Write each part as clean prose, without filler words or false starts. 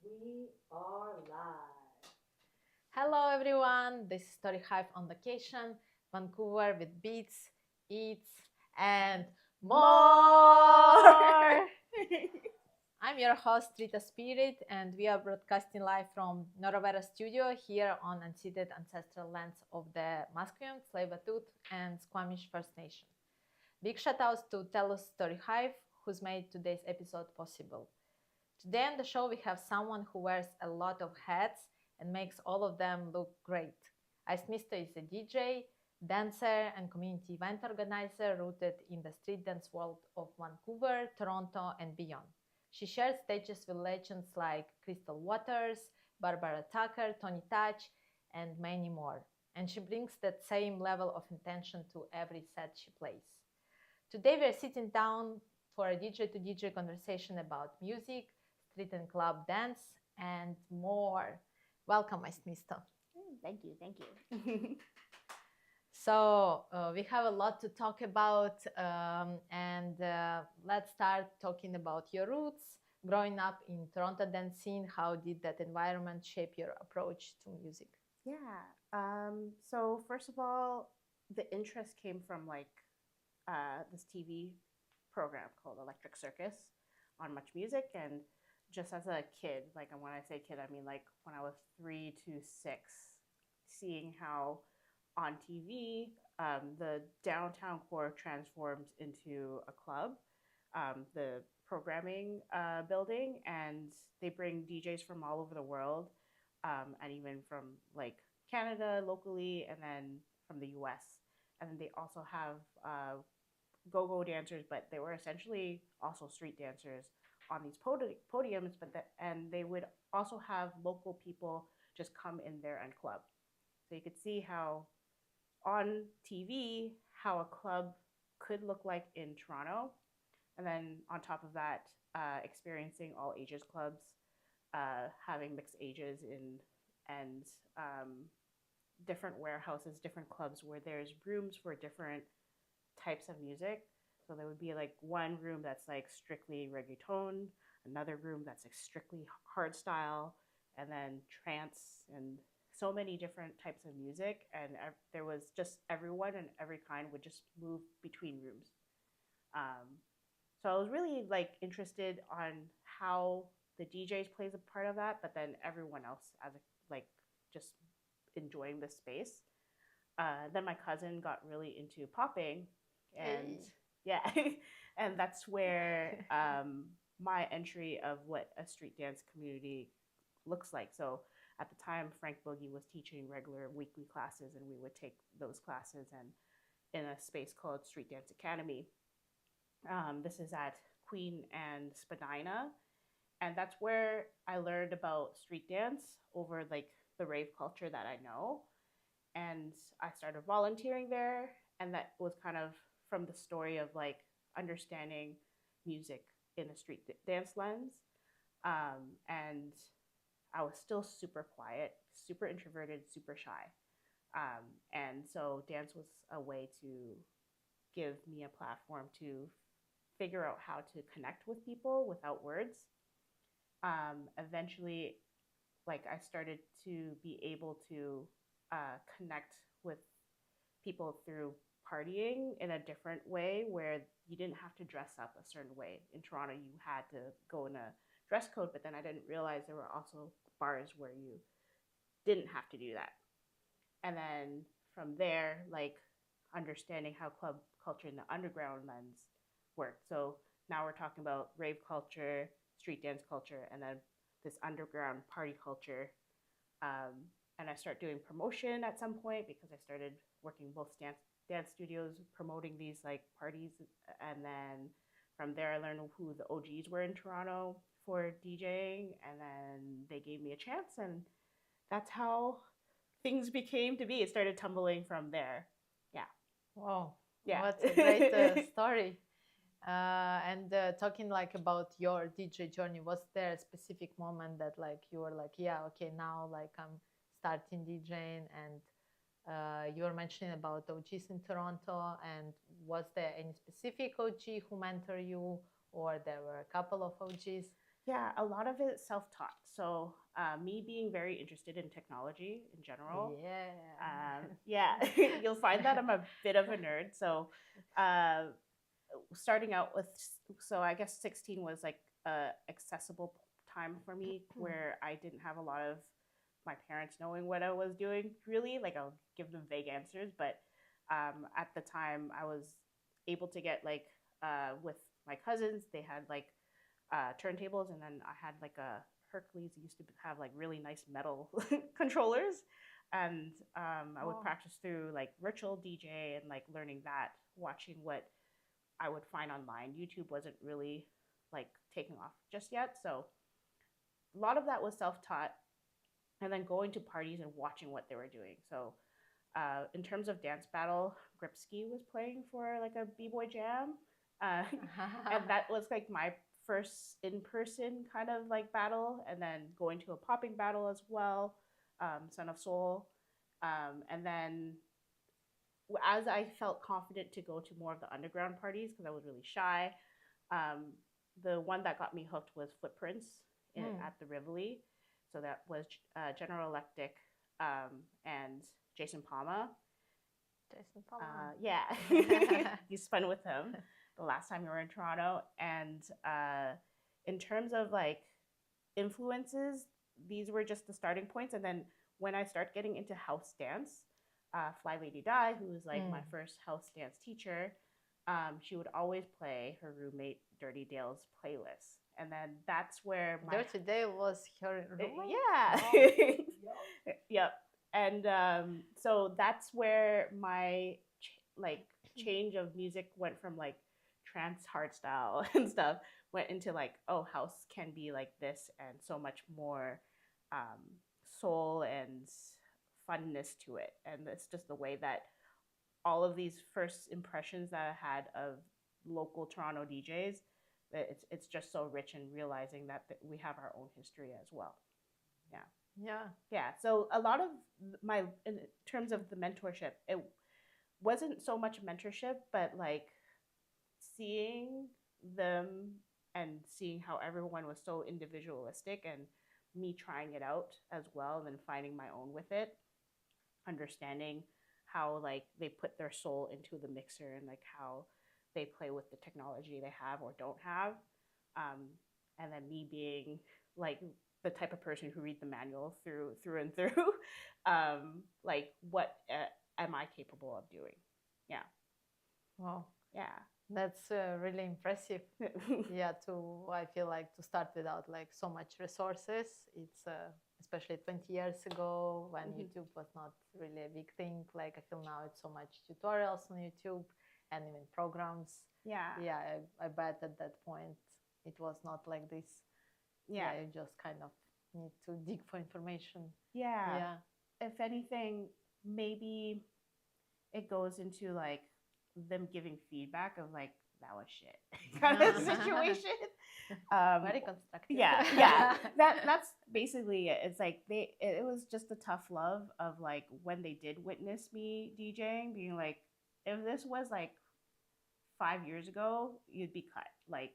We are live. Hello everyone, this is StoryHive on Location, Vancouver with beats, eats, and more. I'm your host Rita Spirit, and we are broadcasting live from MOARRR studio here on unceded ancestral lands of the Musqueam, Tsleil-Waututh, and Squamish First Nation. Big shout outs to TELUS STORYHIVE, who's made today's episode possible. Today on the show, we have someone who wears a lot of hats and makes all of them look great. Misto is a DJ, dancer, and community event organizer rooted in the street dance world of Vancouver, Toronto, and beyond. She shares stages with legends like Crystal Waters, Barbara Tucker, Tony Touch, and many more. And she brings that same level of intention to every set she plays. Today, we're sitting down for a DJ to DJ conversation about music, street and club dance, and more. Welcome, Misto. Thank you. So we have a lot to talk about, and let's start talking about your roots. Growing up in Toronto dance scene, how did that environment shape your approach to music? Yeah. So first of all, the interest came from this TV program called Electric Circus on Much Music, and just as a kid, like when I say kid, I mean like when I was 3 to 6, seeing how on TV the downtown core transformed into a club, the programming building, and they bring DJs from all over the world, and even from like Canada locally, and then from the US. And then they also have go-go dancers, but they were essentially also street dancers on these podiums. And they would also have local people just come in there and club. So you could see how on TV how a club could look like in Toronto, and then on top of that, experiencing all ages clubs, having mixed ages in and different warehouses, different clubs where there's rooms for different types of music. So there would be like one room that's like strictly reggaeton, another room that's like strictly hard style, and then trance, and so many different types of music. And there was just everyone and every kind would just move between rooms. So I was really like interested on how the DJs plays a part of that, but then everyone else as like just enjoying the space. Then my cousin got really into popping, and yeah, and that's where my entry of what a street dance community looks like. So at the time, Frank Boogie was teaching regular weekly classes, and we would take those classes and in a space called Street Dance Academy. This is at Queen and Spadina, and that's where I learned about street dance over like the rave culture that I know. And I started volunteering there, and that was kind of from the story of like understanding music in a street dance lens. And I was still super quiet, super introverted, super shy. And so dance was a way to give me a platform to figure out how to connect with people without words. Eventually, like I started to be able to connect with people through partying in a different way, where you didn't have to dress up a certain way. In Toronto, you had to go in a dress code, but then I didn't realize there were also bars where you didn't have to do that. And then from there, like understanding how club culture in the underground lens worked. So now we're talking about rave culture, street dance culture, and then this underground party culture. And I started doing promotion at some point because I started working both dance studios, promoting these like parties. And then from there, I learned who the OGs were in Toronto for DJing, and then they gave me a chance, and that's how things became to be. It started tumbling from there. Yeah. Wow, Yeah. what a great story. And talking like about your DJ journey, was there a specific moment that like you were like, yeah, okay, now like I'm starting DJing, and you were mentioning about OGs in Toronto, and was there any specific OG who mentored you, or there were a couple of OGs? Yeah, a lot of it self-taught. So me being very interested in technology in general, Yeah. yeah, you'll find that I'm a bit of a nerd. So uh, starting out with, so I guess 16 was like a accessible time for me where I didn't have a lot of my parents knowing what I was doing really. Like I'll give them vague answers, but at the time I was able to get like with my cousins, they had like turntables, and then I had like a Hercules used to have like really nice metal controllers, and I would practice through like virtual DJ and like learning that, watching what I would find online. YouTube wasn't really like taking off just yet, so a lot of that was self-taught, and then going to parties and watching what they were doing. So in terms of dance battle, Gripsky was playing for like a b-boy jam, and that was like my first in-person kind of like battle, and then going to a popping battle as well, Son of Soul, and then as I felt confident to go to more of the underground parties because I was really shy, the one that got me hooked was Footprints at the Rivoli. So that was General Electric and Jason Palma. Jason Palma. Yeah, you spun with him the last time you were in Toronto. And in terms of like influences, these were just the starting points. And then when I start getting into house dance, Fly Lady Die, who was like my first house dance teacher, she would always play her roommate Dirty Dale's playlist. And then that's where my Dirty Dale was her roommate? Yeah. Oh. Yep. And so that's where my like change of music went from like trance hardstyle and stuff, went into like, oh, house can be like this and so much more soul and funness to it. And it's just the way that all of these first impressions that I had of local Toronto DJs, that it's just so rich in realizing that we have our own history as well. Yeah. So a lot of my, in terms of the mentorship, it wasn't so much mentorship, but like seeing them and seeing how everyone was so individualistic, and me trying it out as well, and then finding my own with it, understanding how like they put their soul into the mixer, and like how they play with the technology they have or don't have, and then me being like the type of person who read the manual through and through, like what am I capable of doing? Yeah. Wow. Yeah. That's really impressive. Yeah, I feel like to start without like so much resources. It's especially 20 years ago when YouTube was not really a big thing. Like I feel now it's so much tutorials on YouTube and even programs. Yeah. Yeah, I bet at that point it was not like this. Yeah, you just kind of need to dig for information. Yeah. If anything, maybe it goes into like them giving feedback of like, that was shit kind of situation. Very constructive. Yeah. That's basically it. It's like it was just a tough love of like when they did witness me DJing, being like, if this was like 5 years ago, you'd be cut. Like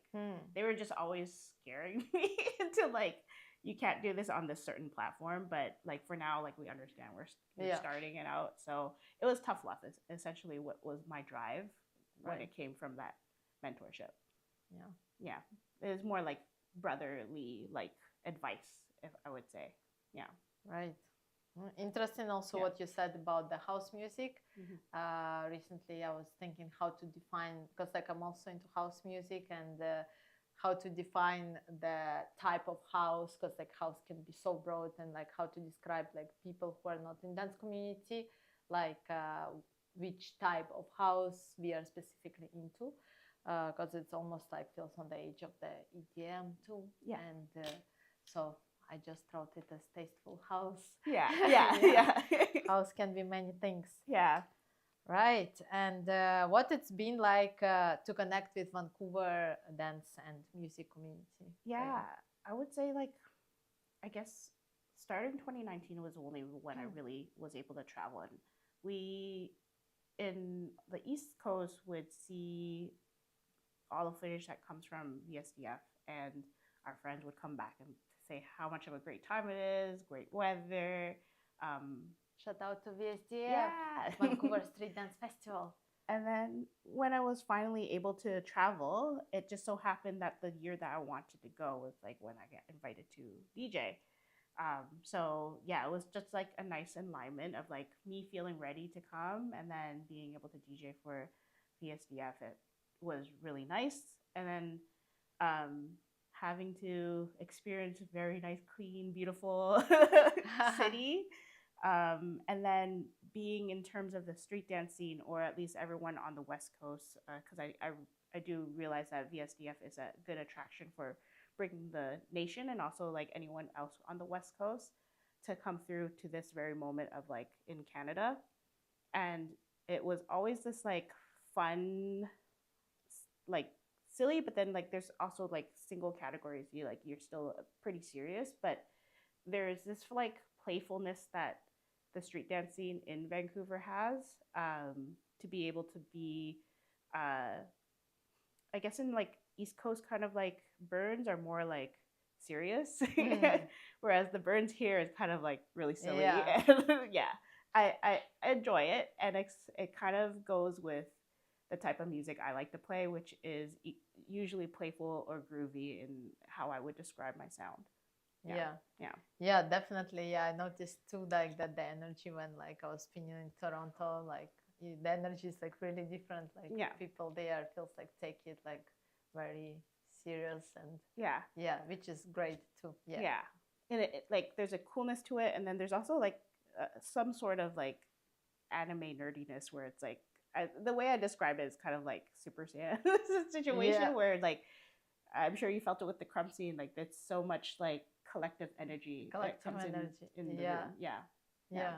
they were just always scaring me into like, you can't do this on this certain platform, but like for now, like we understand we're starting it out. So it was tough love is essentially what was my drive when it came from that mentorship. Yeah, it was more like brotherly like advice, if I would say. Yeah. Right. Interesting also what you said about the house music. Recently I was thinking how to define, because like I'm also into house music, and how to define the type of house, because like house can be so broad, and like how to describe like people who are not in dance community, like which type of house we are specifically into, because it's almost like feels on the age of the EDM too. And so I just wrote it as tasteful house. Yeah. House can be many things. Yeah. Right. And what it's been like to connect with Vancouver dance and music community? Yeah, I would say like, I guess starting 2019 was only when I really was able to travel. And we, in the East Coast, would see all the footage that comes from VSDF, and our friends would come back and say how much of a great time it is, great weather. Shout out to VSDF, Yeah. Vancouver Street Dance Festival. And then when I was finally able to travel, it just so happened that the year that I wanted to go was like when I got invited to DJ. So yeah, it was just like a nice alignment of like me feeling ready to come and then being able to DJ for VSDF. It was really nice. And then having to experience a very nice, clean, beautiful city. And then being in terms of the street dance scene, or at least everyone on the West Coast, because I do realize that VSDF is a good attraction for bringing the nation and also like anyone else on the West Coast to come through to this very moment of like in Canada. And it was always this like fun, like silly, but then like there's also like single categories. You're still pretty serious, but there's this like playfulness that the street dance scene in Vancouver has, to be able to be, I guess in like East Coast kind of like burns are more like serious, whereas the burns here is kind of like really silly. Yeah. Yeah, I enjoy it, and it kind of goes with the type of music I like to play, which is usually playful or groovy in how I would describe my sound. Yeah, definitely. Yeah, I noticed too, like that the energy when like I was spinning in Toronto, like the energy is like really different. Like people there feels like take it like very serious, and yeah, which is great too. Yeah, and it like there's a coolness to it, and then there's also like some sort of like anime nerdiness where it's like the way I describe it is kind of like Super Saiyan situation where like I'm sure you felt it with the crumb scene. Like there's so much like collective energy that comes in the room. Yeah,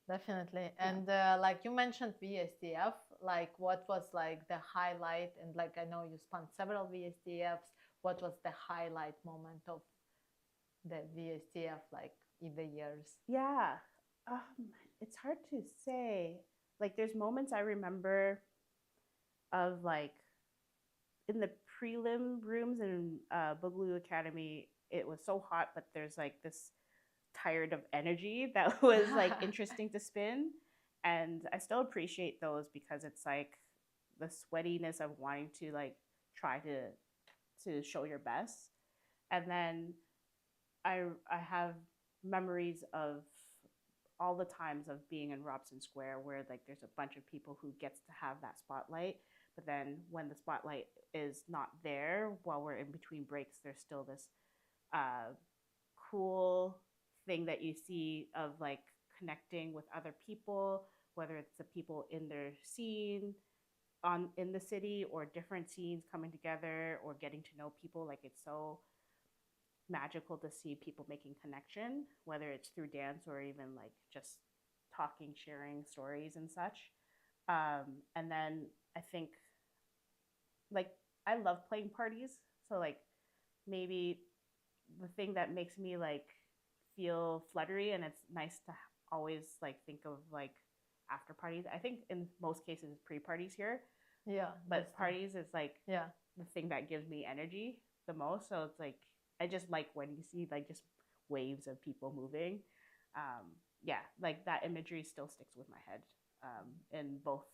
definitely. And like you mentioned VSDF, like what was like the highlight? And like I know you spun several VSDFs. What was the highlight moment of the VSDF like in the years? Yeah, it's hard to say. Like there's moments I remember of like in the prelim rooms in Boogaloo Academy, it was so hot, but there's like this tired of energy that was like interesting to spin. And I still appreciate those because it's like the sweatiness of wanting to like try to show your best. And then I have memories of all the times of being in Robson Square where like there's a bunch of people who gets to have that spotlight. But then when the spotlight is not there while we're in between breaks, there's still this cool thing that you see of like connecting with other people, whether it's the people in their scene in the city or different scenes coming together or getting to know people. Like it's so magical to see people making connection, whether it's through dance or even like just talking, sharing stories and such. And then I think like I love playing parties, so like maybe the thing that makes me like feel fluttery, and it's nice to always like think of like after parties. I think in most cases it's pre-parties here, but parties is like the thing that gives me energy the most. So it's like I just like when you see like just waves of people moving. Like that imagery still sticks with my head in both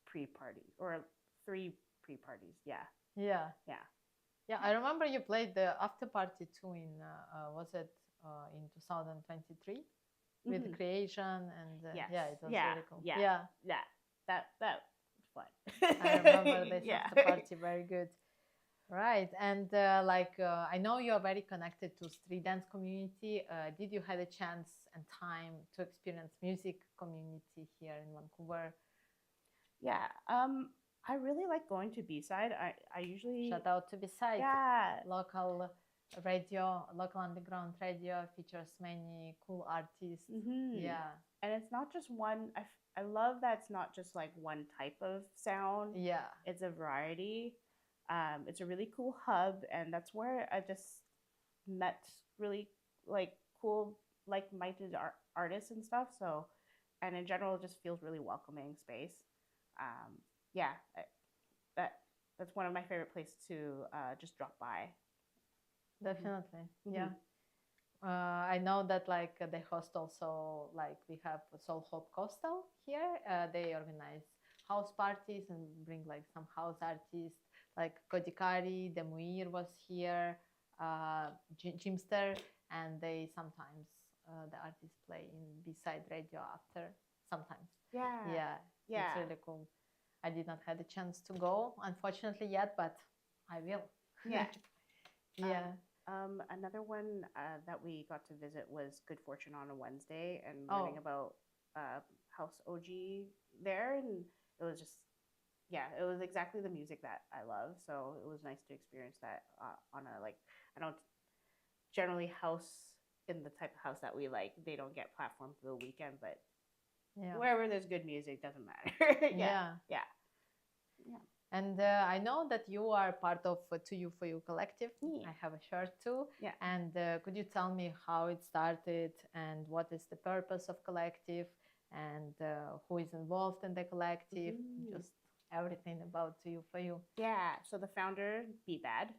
pre-party or 3 pre-parties. I remember you played the after party too in was it in 2023 with Creation, and it was really cool. That was fun. I remember this after party very good. Right, and I know you are very connected to street dance community. Did you had a chance and time to experience music community here in Vancouver? I really like going to B-side. I usually shout out to B-side. Local radio, local underground radio features many cool artists. And it's not just one. I love that it's not just like one type of sound. It's a variety. It's a really cool hub, and that's where I just met really like cool like-minded artists and stuff. So, and in general, it just feels really welcoming space. That's one of my favorite places to just drop by. Definitely. Mhm. Yeah. I know that like they host also like we have Soul Hope Coastal here. They organize house parties and bring like some house artists like Kodikari, the MOARRR was here, Jimster, and they sometimes the artists play in B-side radio after sometimes. Yeah. Yeah, Yeah. it's really cool. I did not have the chance to go unfortunately yet, but I will. Yeah. Yeah. Another one that we got to visit was Good Fortune on a Wednesday, and Oh. learning about House OG there, and it was just, yeah, it was exactly the music that I love. So it was nice to experience that on a, like, I don't generally house in the type of house that we like. They don't get platformed for the weekend, but Yeah. wherever there's good music, doesn't matter. Yeah. Yeah. And I know that you are part of To You For You collective. Yeah. I have a shirt too. Yeah. And could you tell me how it started and what is the purpose of collective and who is involved in the collective? Just everything about To You For You. Yeah. So the founder, Bad,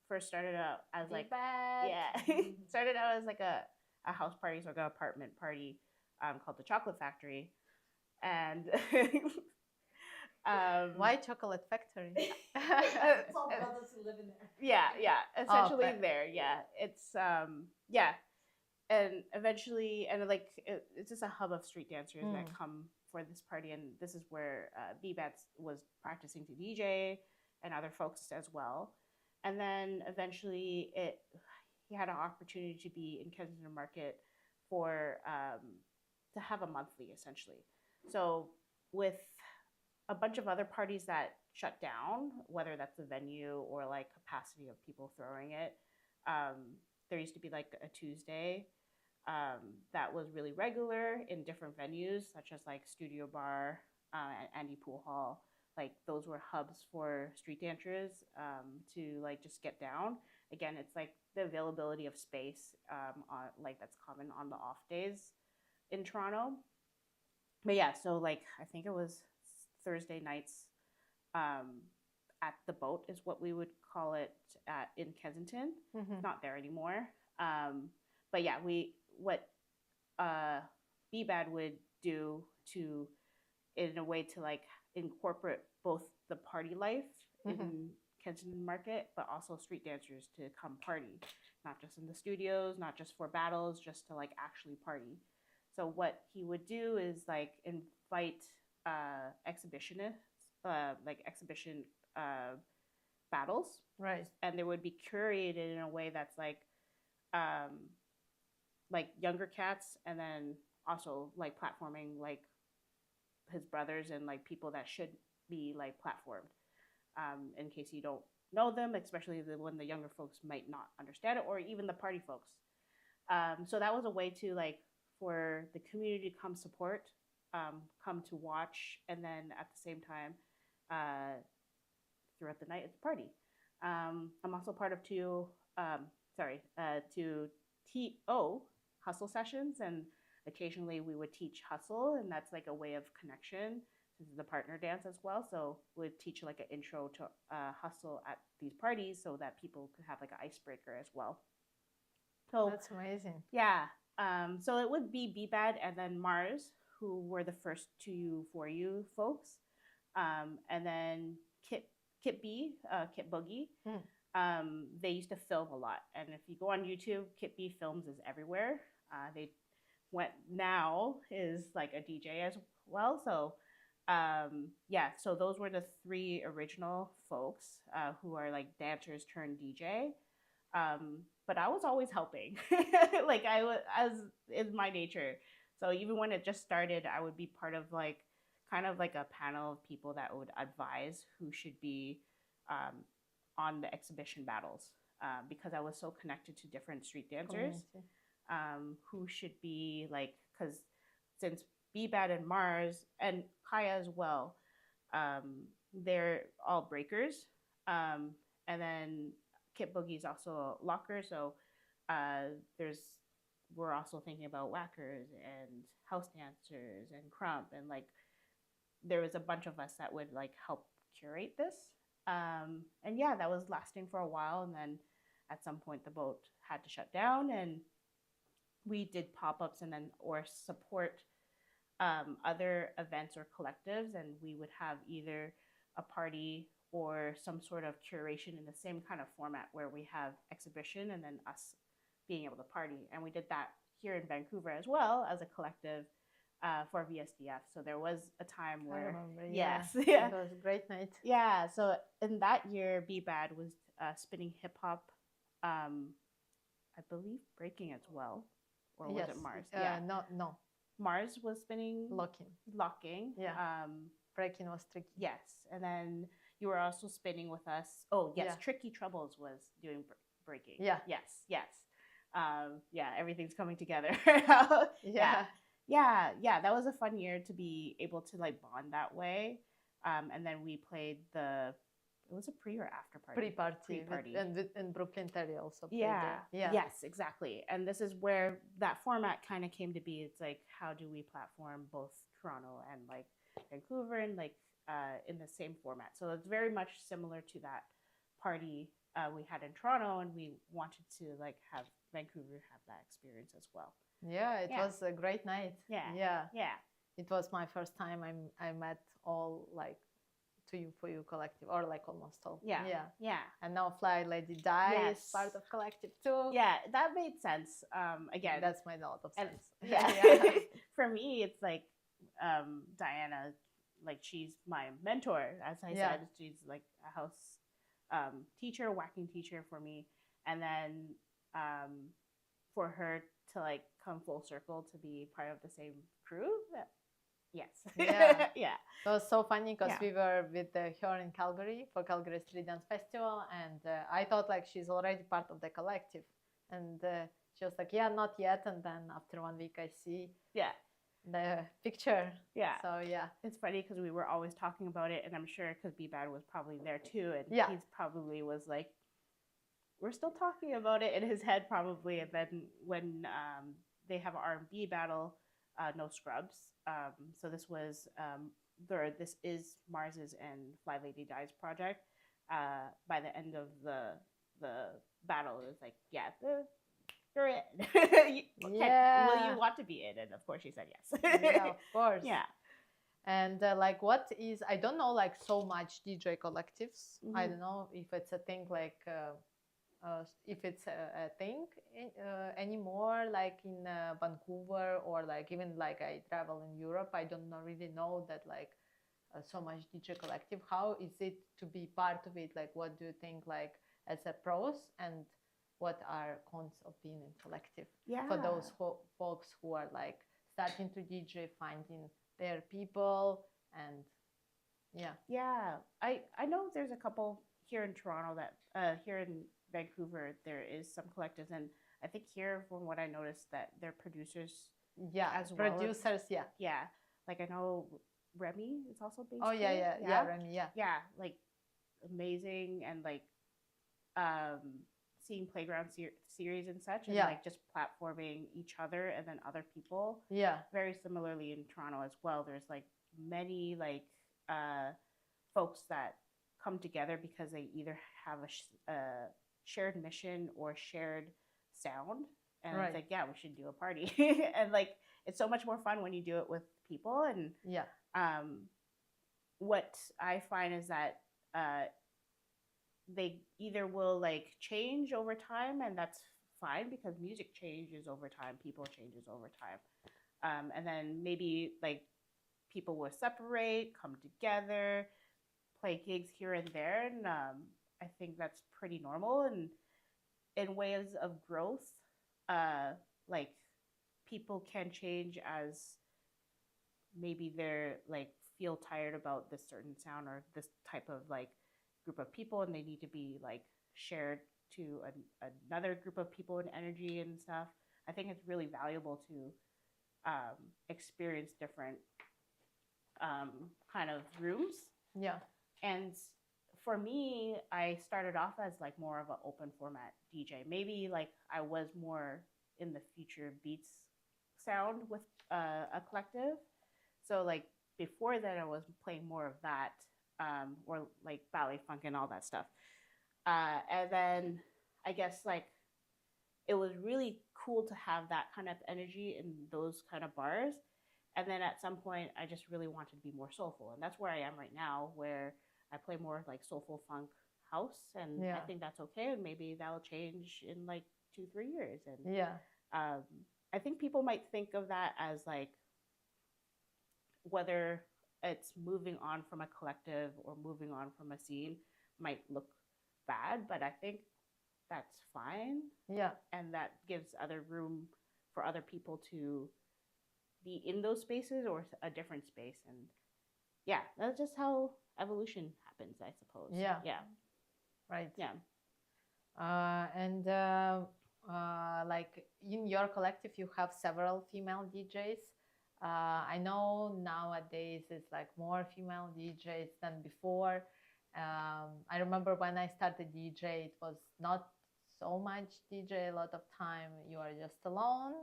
first started out as like, Bad. yeah, started out as like a house party, so like an apartment party called the Chocolate Factory. And why Chocolate Factory? It's all brothers who live in there. Yeah, essentially okay. there. Yeah, it's yeah, and eventually, and like it's just a hub of street dancers that come for this party, and this is where Bad was practicing to DJ, and other folks as well. And then eventually, he had an opportunity to be in Kensington Market for to have a monthly, essentially. So with a bunch of other parties that shut down, whether that's the venue or like capacity of people throwing it, there used to be like a Tuesday that was really regular in different venues, such as like Studio Bar and Andy Pool Hall. Like those were hubs for street dancers to like just get down. Again, it's like the availability of space on like that's common on the off days in Toronto. But yeah, so like I think it was Thursday nights at the Boat is what we would call it in Kensington. It's not there anymore. But yeah, what Bad would do to in a way to like incorporate both the party life in Kensington Market, but also street dancers to come party, not just in the studios, not just for battles, just to like actually party. So what he would do is like invite exhibitionists, like exhibition battles, right? And they would be curated in a way that's like younger cats, and then also like platforming like his brothers and like people that should be like platformed. In case you don't know them, especially when the younger folks might not understand it, or even the party folks. So that was a way to like for the community to come support, come to watch, and then at the same time, throughout the night, it's a party. I'm also part of two TO hustle sessions, and occasionally we would teach hustle, and that's like a way of connection. This is the partner dance as well, so we'd teach like an intro to hustle at these parties so that people could have like an icebreaker as well. So that's amazing. Yeah. So it would be Bad and then MOARRR, who were the first 2 For You folks, and then Kit Boogie. They used to film a lot, and if you go on YouTube, Kit B Films is everywhere. They now is like a DJ as well. So yeah, so those were the 3 original folks who are like dancers turned DJ. But I was always helping. Like I was, as is my nature. So even when it just started, I would be part of like kind of like a panel of people that would advise who should be on the exhibition battles, because I was so connected to different street dancers who should be like, because since Bad and MOARRR and Kaya as well, they're all breakers, and then Kit Boogie's also a locker, so we're also thinking about whackers and house dancers and crump, and like there was a bunch of us that would like help curate this, and yeah, that was lasting for a while, and then at some point the boat had to shut down, and we did pop-ups and then or support other events or collectives, and we would have either a party or some sort of curation in the same kind of format where we have exhibition and then us being able to party. And we did that here in Vancouver as well as a collective for VSDF. So there was a time where, I remember, yes, yeah. It was a great night. Yeah. So in that year, BBAD was spinning hip hop, I believe breaking as well, or was it Mars? Yeah, no. Mars was spinning locking. Yeah. Breaking was tricky. Yes, and then you were also spinning with us. Oh yes, Tricky Troubles was doing breaking. Yeah. Yes. Yeah, everything's coming together. Yeah. That was a fun year to be able to like bond that way. And then we played it was a pre or after party? Pre-party. And Brooklyn Terry also played yeah. there. Yeah. Yes, exactly. And this is where that format kind of came to be. It's like, how do we platform both Toronto and like Vancouver and like in the same format? So it's very much similar to that party we had in Toronto, and we wanted to like have Vancouver have that experience as well. Yeah, it was a great night. Yeah. It was my first time I met all like To You For You collective, or like almost all. Yeah. And now Fly Lady Die is part of collective too. Yeah, that made sense. Again, that's made a lot of sense. For me, it's like Diana, like she's my mentor. As I said, she's like a house teacher, whacking teacher for me, and then for her to like come full circle to be part of the same crew. Yes. Yeah. It was so funny because we were with her in Calgary for Calgary Street Dance Festival, and I thought like she's already part of the collective, and she was like, yeah, not yet. And then after 1 week, I see the picture. Yeah. So it's funny because we were always talking about it, and I'm sure because B-Bad was probably there too, and he probably was like, we're still talking about it in his head probably. And then when they have an R&B battle, No Scrubs. So this was this is Mars's and Fly Lady Die's project. By the end of the battle, it was like, you're in. Will you want to be in? And of course she said yes. Yeah, of course. Yeah. And like, what is, I don't know like so much DJ collectives. I don't know if it's a thing like if it's a thing anymore, like in Vancouver, or like even like I travel in Europe, I don't really know that like so much DJ collective. How is it to be part of it? Like, what do you think like as a pros, and what are cons of being in collective for those folks who are like starting to DJ, finding their people? And I know there's a couple here in Toronto that here in Vancouver there is some collectives, and I think here from what I noticed that they're producers as well. Producers, like I know Remy is also based Remy, like amazing, and like seeing Playground series and such, and like just platforming each other and then other people. Very similarly in Toronto as well, there's like many like folks that come together because they either have a shared mission or shared sound, and it's like, we should do a party. And like it's so much more fun when you do it with people. And what I find is that they either will like change over time, and that's fine because music changes over time, people changes over time, and then maybe like people will separate, come together, play gigs here and there, and I think that's pretty normal. And in ways of growth, like people can change as maybe they're like feel tired about this certain sound or this type of like group of people, and they need to be like shared to another group of people and energy and stuff. I think it's really valuable to experience different kind of rooms. And for me, I started off as like more of an open format DJ. Maybe like I was more in the future beats sound with a collective. So like before that, I was playing more of that, or like ballet funk and all that stuff. And then I guess like it was really cool to have that kind of energy in those kind of bars. And then at some point, I just really wanted to be more soulful. And that's where I am right now, where I play more like soulful funk house. And I think that's okay. And maybe that'll change in like 2-3 years. And I think people might think of that as like whether it's moving on from a collective or moving on from a scene might look bad, but I think that's fine. Yeah. And that gives other room for other people to be in those spaces or a different space. And yeah, that's just how evolution happens, I suppose. Yeah. Yeah. Right. Yeah. And like in your collective, you have several female DJs. I know nowadays it's like more female DJs than before. I remember when I started DJ, it was not so much DJ. A lot of time you are just alone.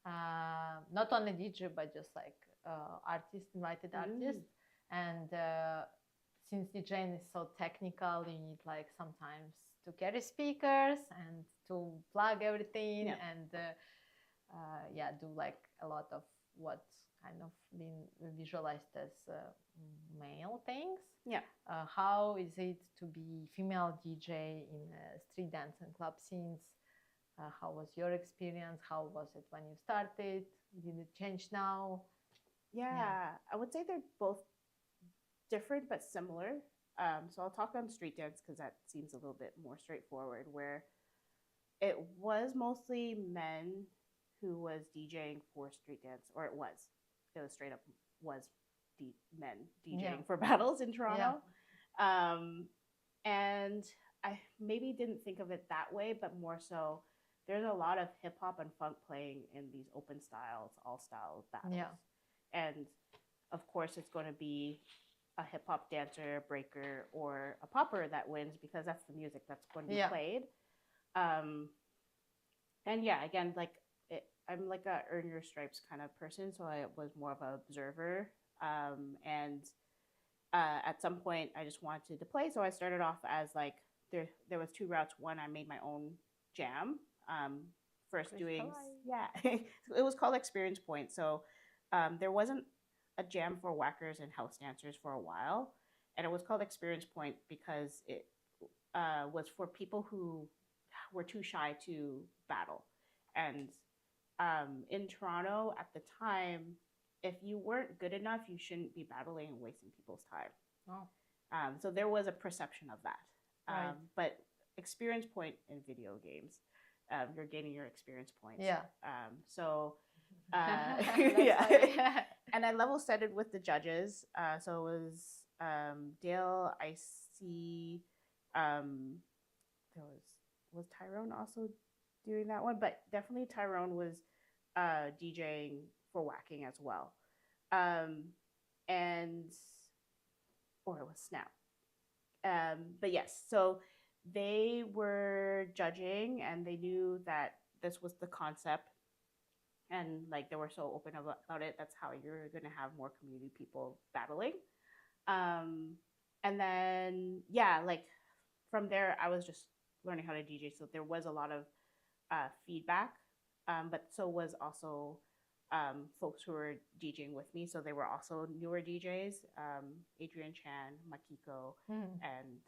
Not only DJ, but just like invited artists. And since DJing is so technical, you need like sometimes to carry speakers and to plug everything and do like a lot of what kind of been visualized as male things. Yeah. How is it to be female DJ in street dance and club scenes? How was your experience? How was it when you started? Did it change now? Yeah, I would say they're both different but similar. So I'll talk on street dance because that seems a little bit more straightforward, where it was mostly men who was DJing for street dance, or it was straight up was men DJing for battles in Toronto. And I maybe didn't think of it that way, but more so there's a lot of hip hop and funk playing in these open styles, all style battles. Yeah. And of course it's going to be a hip hop dancer, breaker, or a popper that wins because that's the music that's going to be played. And yeah, again, like I'm like a earn your stripes kind of person, so I was more of an observer. And at some point I just wanted to play, so I started off as like there was 2 routes. One, I made my own jam. First doing it was called Experience Point. So there wasn't a jam for whackers and house dancers for a while, and it was called Experience Point because it was for people who were too shy to battle. And in Toronto at the time, if you weren't good enough, you shouldn't be battling and wasting people's time. So there was a perception of that. But Experience Point in video games, you're gaining your experience points. And I level set it with the judges. So it was Dale, Icy, there was Tyrone also doing that one, but definitely Tyrone was DJing for whacking as well. Or it was Snap. But yes, so they were judging and they knew that this was the concept, and like they were so open about it. That's how you're going to have more community people battling. And then like from there I was just learning how to DJ, so there was a lot of feedback, but so was also folks who were DJing with me, so they were also newer DJs. Adrian Chan, Makiko, and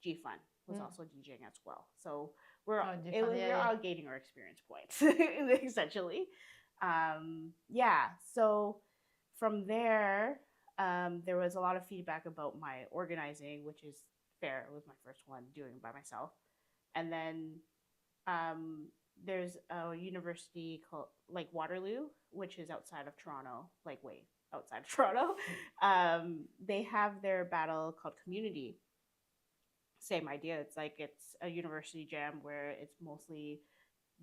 G Fun was also DJing as well. So we're all gaining our experience points essentially. So from there, there was a lot of feedback about my organizing, which is fair. It was my first one doing it by myself. And then there's a university called like Waterloo, which is outside of Toronto, like way outside of Toronto. They have their battle called Community. Same idea. It's like it's a university jam where it's mostly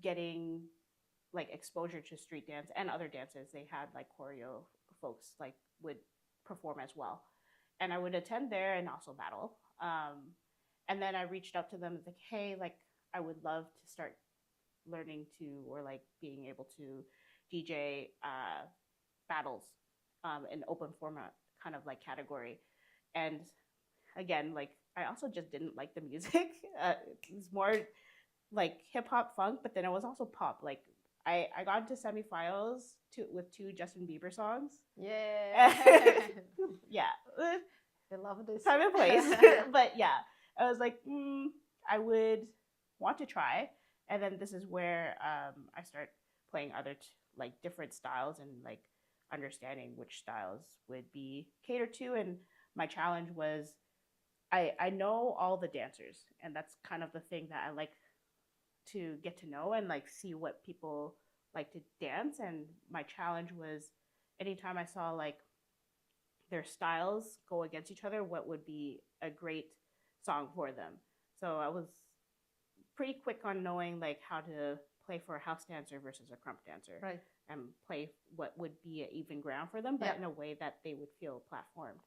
getting like exposure to street dance and other dances. They had like choreo folks like would perform as well, and I would attend there and also battle. And then I reached out to them like, hey, like I would love to start learning to, or like being able to DJ battles in open format kind of like category. And again, like I also just didn't like the music. It was more like hip hop funk, but then it was also pop. Like I got into semifinals with 2 Justin Bieber songs. Yeah. Yeah, I love this. time and place. But yeah, I was like, I would want to try. And then this is where I start playing other like different styles and like understanding which styles would be catered to. And my challenge was I know all the dancers, and that's kind of the thing that I like to get to know and like see what people like to dance. And my challenge was anytime I saw like their styles go against each other, what would be a great song for them. So I was pretty quick on knowing like how to play for a house dancer versus a crump dancer, Right. and play what would be an even ground for them, but in a way that they would feel platformed.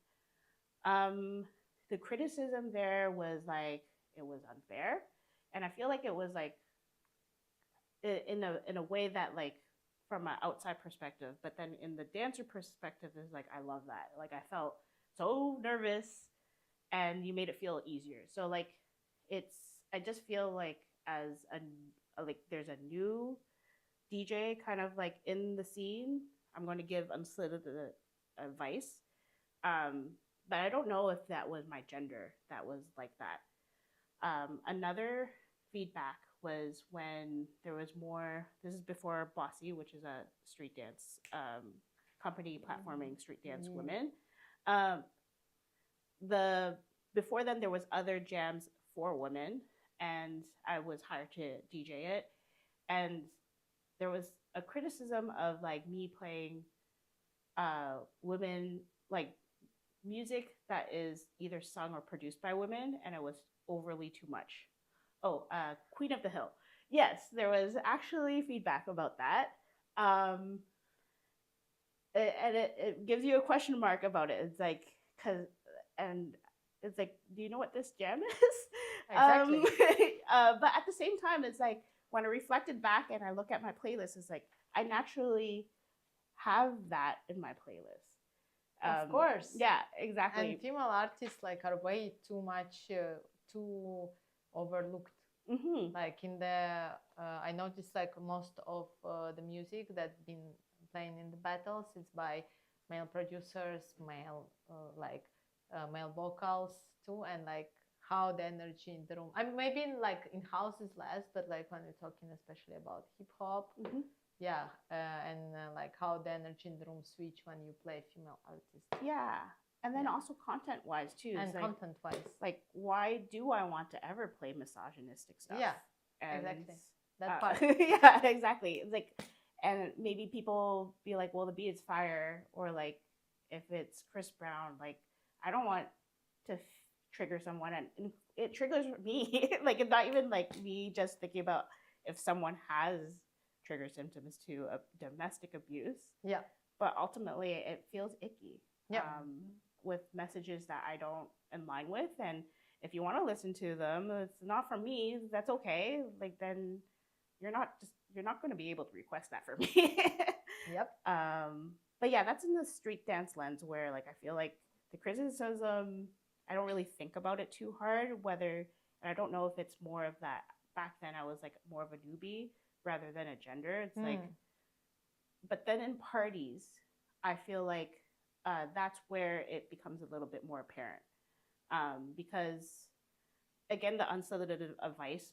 The criticism there was like it was unfair, and I feel like it was like in a way that like from an outside perspective, but then in the dancer perspective is like I love that. Like I felt so nervous, and you made it feel easier. So like I just feel like as like there's a new DJ kind of like in the scene. I'm going to give unsolicited advice, but I don't know if that was my gender that was like that. Another feedback was when there was more. This is before Bossy, which is a street dance company platforming street dance women. Before then there was other jams for women, and I was hired to DJ it, and there was a criticism of like me playing women, like music that is either sung or produced by women, and it was overly too much. Queen of the Hill. Yes, there was actually feedback about that. And it gives you a question mark about it. It's like, it's like, do you know what this jam is? Exactly. But at the same time, it's like, when I reflected back and I look at my playlist, it's like, I naturally have that in my playlist. Of course. Yeah, exactly. And female artists like are way too much, too overlooked. Mm-hmm. Like in the, I noticed like most of the music that's been playing in the battles, it's by male producers, male male vocals too, and like how the energy in the room. I mean, maybe like in house is less, but like when we're talking especially about hip hop, yeah, and like how the energy in the room switch when you play female artists. Yeah. And then also content-wise too. And like, content-wise. Like, why do I want to ever play misogynistic stuff? Yeah, and, exactly. That part. Yeah, exactly. It's like, and maybe people be like, well, the beat is fire, or like, if it's Chris Brown, like, I don't want to trigger someone, and it triggers me. Like, it's not even like me just thinking about if someone has trigger symptoms to domestic abuse. Yeah. But ultimately, it feels icky. Yeah. With messages that I don't align with, and if you want to listen to them, it's not from me. That's okay. Like then you're not going to be able to request that for me. Yep. But yeah, that's in the street dance lens where like I feel like the criticism, I don't really think about it too hard. And I don't know if it's more of that. Back then, I was like more of a newbie rather than a gender. It's like, but then in parties, I feel like. That's where it becomes a little bit more apparent, because again, the unsolicited advice,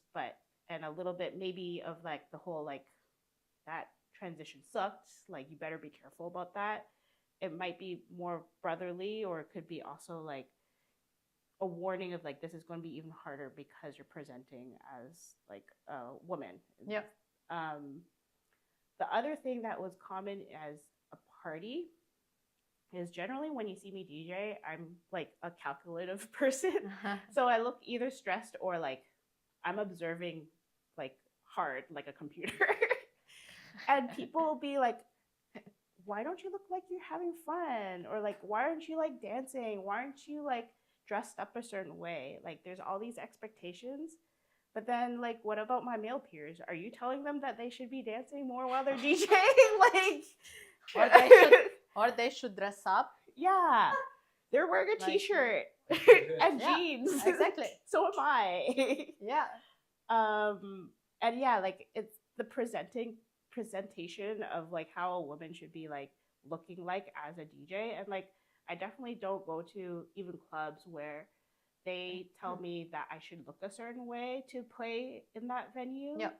and a little bit maybe of like the whole like that transition sucked. Like you better be careful about that. It might be more brotherly, or it could be also like a warning of like this is going to be even harder because you're presenting as like a woman. Yeah. The other thing that was common as a party is generally when you see me DJ, I'm like a calculative person. So I look either stressed or like I'm observing like hard, like a computer. And people will be like, why don't you look like you're having fun? Or like, why aren't you like dancing? Why aren't you like dressed up a certain way? Like there's all these expectations. But then like, what about my male peers? Are you telling them that they should be dancing more while they're DJing? Like, or they should dress up. Yeah, they're wearing a Like, t-shirt and Yeah, jeans. exactly. So am I. Yeah. And yeah, like it's the presentation of like how a woman should be like looking like as a DJ. And like I definitely don't go to even clubs where they tell me that I should look a certain way to play in that venue. Yeah.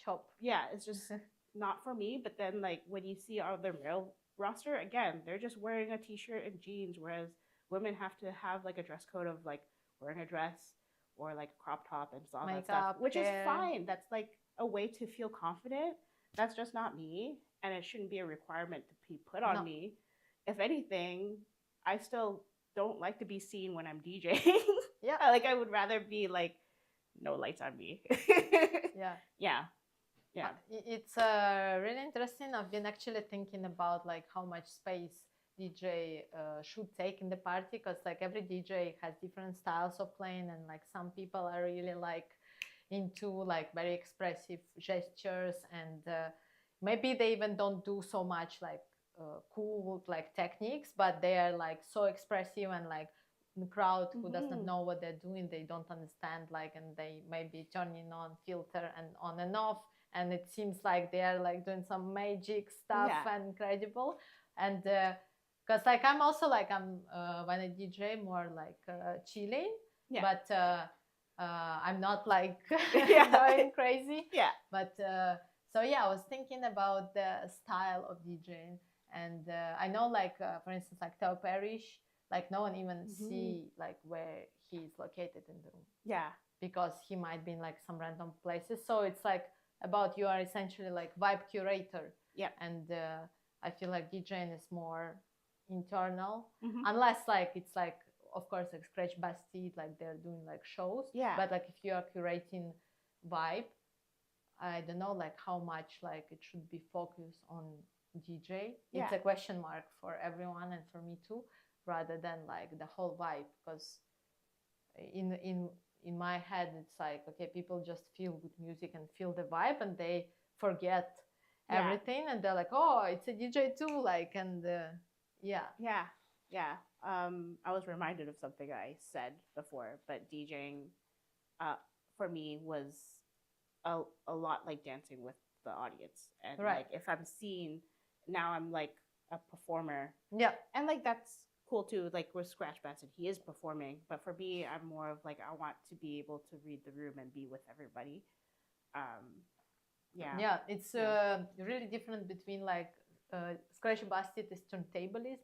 Chop. Yeah, it's just not for me. But then like when you see all the male roster, again, they're just wearing a t-shirt and jeans, whereas women have to have like a dress code of like wearing a dress or like a crop top and all that stuff, which is fine. That's like a way to feel confident. That's just not me, and it shouldn't be a requirement to be put on me. If anything, I still don't like to be seen when I'm DJing. Yeah. Like I would rather be like no lights on me. Yeah. Yeah. Yeah. It's really interesting. I've been actually thinking about like how much space DJ should take in the party, because like every DJ has different styles of playing, and like some people are really like into like very expressive gestures, and maybe they even don't do so much like cool like techniques, but they are like so expressive, and like the crowd who doesn't know what they're doing, they don't understand, like, and they may be turning on filter and on and off, and it seems like they are like doing some magic stuff and incredible. And because like I'm also like when I DJ more like chilling, but I'm not like going crazy. Yeah. But so yeah, I was thinking about the style of DJing, and I know like for instance like Theo Parrish, like no one even see like where he's located in the room. Yeah. Because he might be in like some random places. So it's like about you are essentially like vibe curator. Yeah. And I feel like DJing is more internal, unless like it's like of course like Skratch Bastid, like they're doing like shows. Yeah. But like if you are curating vibe, I don't know like how much like it should be focused on DJ. It's a question mark for everyone and for me too, rather than like the whole vibe, because in my head it's like, okay, people just feel good music and feel the vibe, and they forget everything, and they're like, oh, it's a DJ too, like, and I was reminded of something I said before, but DJing for me was a lot like dancing with the audience, and like if I'm seen, now I'm like a performer. Yeah. And like that's cool too, like with Skratch Bastid, he is performing, but for me, I'm more of like I want to be able to read the room and be with everybody. Yeah, it's really different between like Skratch Bastid is turntablism,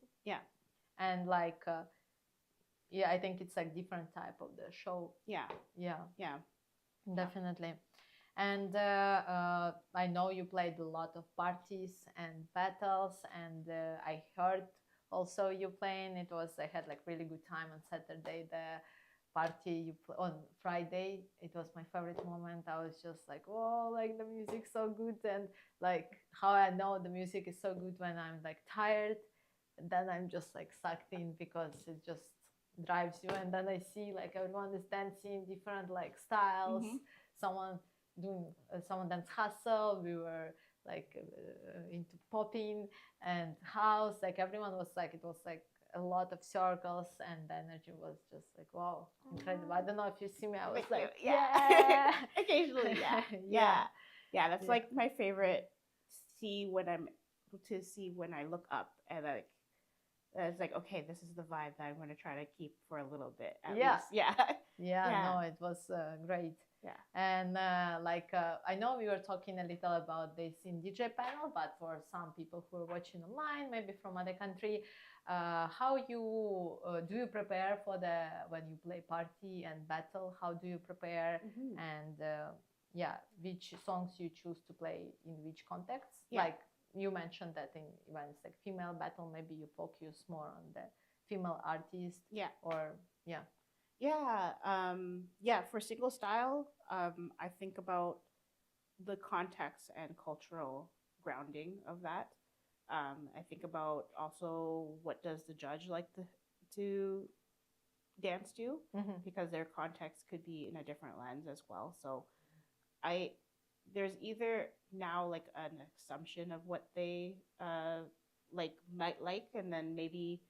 and like I think it's like different type of the show. Yeah, definitely. And I know you played a lot of parties and battles, and I heard also you playing. It was, I had like really good time on Saturday. The party on Friday, it was my favorite moment. I was just like, oh, like the music's so good, and like how I know the music is so good when I'm like tired, and then I'm just like sucked in because it just drives you. And then I see like everyone is dancing different like styles. Someone dance hustle. We were like into popping and house. Like everyone was like, it was like a lot of circles, and the energy was just like, wow, incredible. I don't know if you see me. I was like, yeah, occasionally, yeah. That's like my favorite. See when I look up, and like it's like, okay, this is the vibe that I'm going to try to keep for a little bit at least. No, it was great. Yeah. And I know we were talking a little about this in DJ panel, but for some people who are watching online, maybe from other country, how you do you prepare for when you play party and battle? How do you prepare? And which songs you choose to play in which context? Like you mentioned that in events like female battle, maybe you focus more on the female artist. For single style, I think about the context and cultural grounding of that. I think about also what does the judge like to dance to, because their context could be in a different lens as well. So there's either now like an assumption of what they might like, and then maybe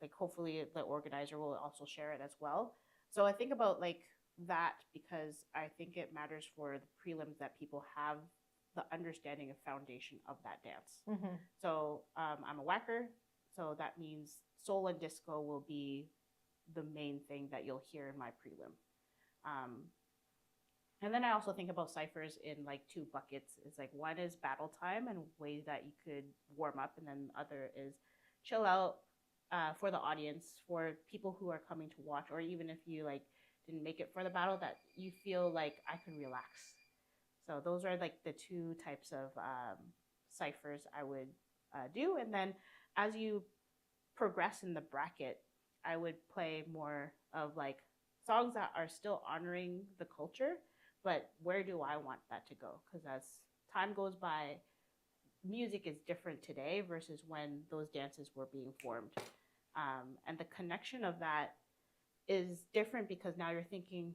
like hopefully the organizer will also share it as well. So I think about like that because I think it matters for the prelims that people have the understanding of foundation of that dance. Mm-hmm. So I'm a whacker, so that means soul and disco will be the main thing that you'll hear in my prelim. And then I also think about ciphers in like two buckets. It's like one is battle time and ways that you could warm up, and then the other is chill out for the audience, for people who are coming to watch, or even if you like didn't make it for the battle, that you feel like I could relax. So those are like the two types of ciphers I would do. And then as you progress in the bracket, I would play more of like songs that are still honoring the culture, but where do I want that to go? Because as time goes by, music is different today versus when those dances were being formed. And the connection of that is different because now you're thinking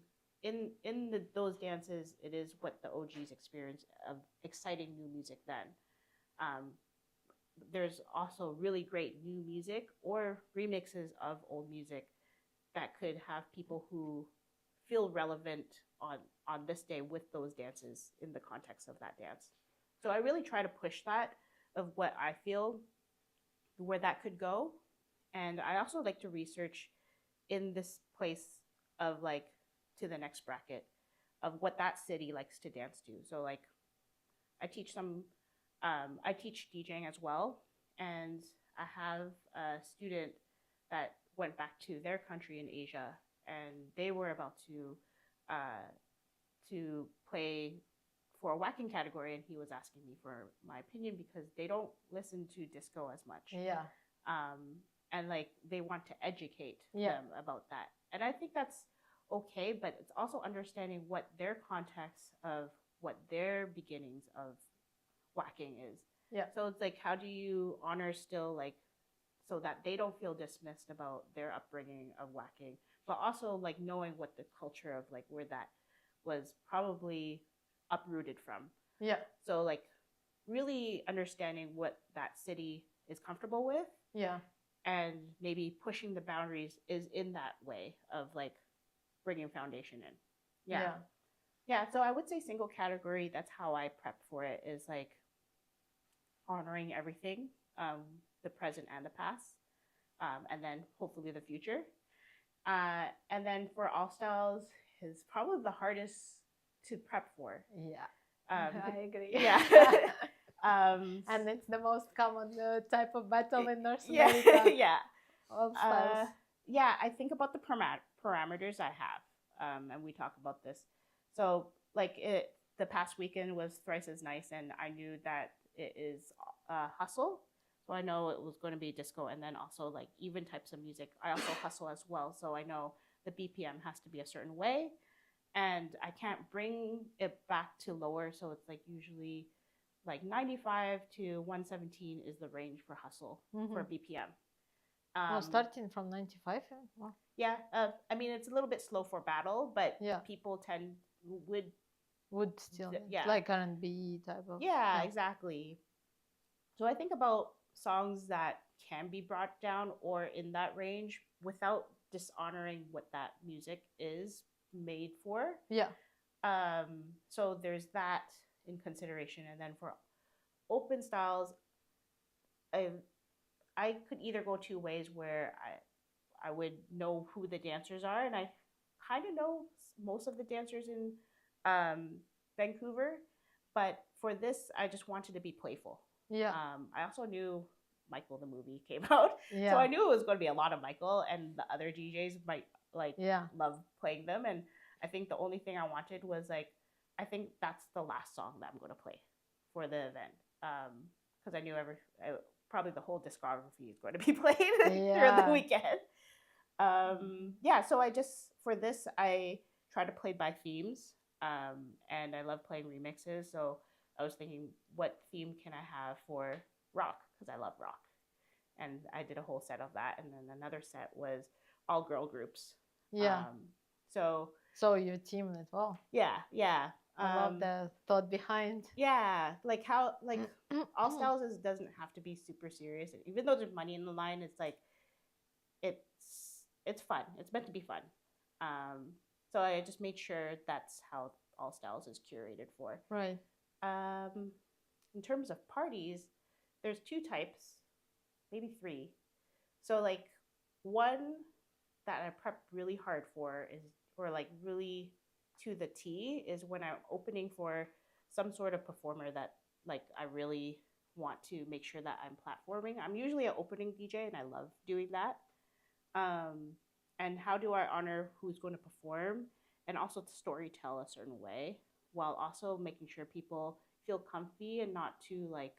those dances, it is what the OGs experience of exciting new music then. There's also really great new music or remixes of old music that could have people who feel relevant on this day with those dances in the context of that dance. So I really try to push that of what I feel where that could go. And I also like to research in this place of like to the next bracket of what that city likes to dance to. So like I teach DJing as well, and I have a student that went back to their country in Asia, and they were about to play for a whacking category, and he was asking me for my opinion because they don't listen to disco as much. Yeah. And like they want to educate them about that. And I think that's okay, but it's also understanding what their context of what their beginnings of whacking is. Yeah. So it's like, how do you honor still like so that they don't feel dismissed about their upbringing of whacking, but also like knowing what the culture of like where that was probably uprooted from. Yeah. So like really understanding what that city is comfortable with. Yeah. And maybe pushing the boundaries is in that way of like bringing foundation in. Yeah. Yeah. So I would say single category. That's how I prep for it, is like honoring everything, the present and the past, and then hopefully the future. And then for all styles is probably the hardest to prep for. Yeah. I agree. Yeah. And it's the most common type of battle in North Yeah. America. Yeah. All styles. Yeah, I think about the parameters I have, and we talk about this. So, like, the past weekend was Thrice as Nice, and I knew that it is hustle. So I know it was going to be disco, and then also like even types of music. I also hustle as well, so I know the BPM has to be a certain way, and I can't bring it back to lower. So it's like usually like 95 to 117 is the range for hustle for BPM. Well, starting from 95. Wow. Yeah, I mean it's a little bit slow for battle, but Yeah. people would still yeah, like R&B type of. Yeah, exactly. So I think about songs that can be brought down or in that range without dishonoring what that music is made for. Yeah. So there's that in consideration, and then for open styles, I could either go two ways where I would know who the dancers are, and I kind of know most of the dancers in Vancouver, but for this I just wanted to be playful. Yeah. I also knew Michael the movie came out, so I knew it was going to be a lot of Michael, and the other DJs might like love playing them, and I think the only thing I wanted was like, I think that's the last song that I'm going to play for the event, because I knew probably the whole discography is going to be played through the weekend. So I just, for this, I try to play by themes, and I love playing remixes, so I was thinking, what theme can I have for rock, because I love rock, and I did a whole set of that, and then another set was all girl groups. So you teamed it well. Yeah. I love the thought behind. Yeah, like how like all styles doesn't have to be super serious. Even though there's money in the line, it's like it's fun. It's meant to be fun. So I just made sure that's how All Styles is curated for. Right. In terms of parties, there's 2 types, maybe 3. So like one that I prep really hard for is, or like really to the T, is when I'm opening for some sort of performer that like I really want to make sure that I'm platforming. I'm usually an opening DJ and I love doing that. And how do I honor who's going to perform and also to story tell a certain way while also making sure people feel comfy and not too like,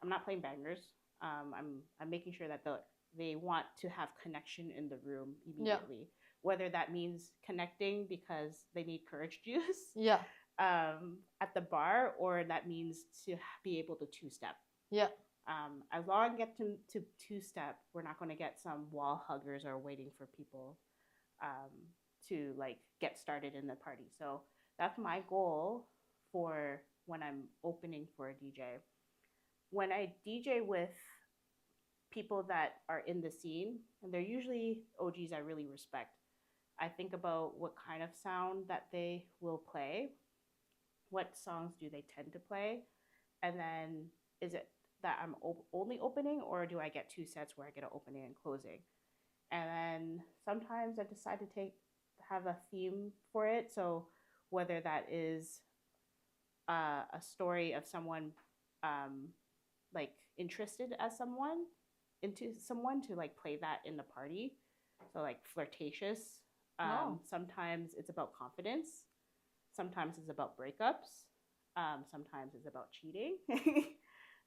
I'm not playing bangers. I'm making sure that they want to have connection in the room immediately. Yeah. Whether that means connecting because they need courage juice. Yeah. At the bar, or that means to be able to 2-step. Yeah. As long as I get to 2-step, we're not going to get some wall huggers or waiting for people to like get started in the party. So that's my goal for when I'm opening for a DJ. When I DJ with people that are in the scene, and they're usually OGs I really respect, I think about what kind of sound that they will play, what songs do they tend to play, and then is it that I'm only opening, or do I get 2 sets where I get an opening and closing? And then sometimes I decide to have a theme for it. So whether that is a story of someone like interested as someone into someone to like play that in the party. So like flirtatious. Sometimes it's about confidence. Sometimes it's about breakups. Sometimes it's about cheating.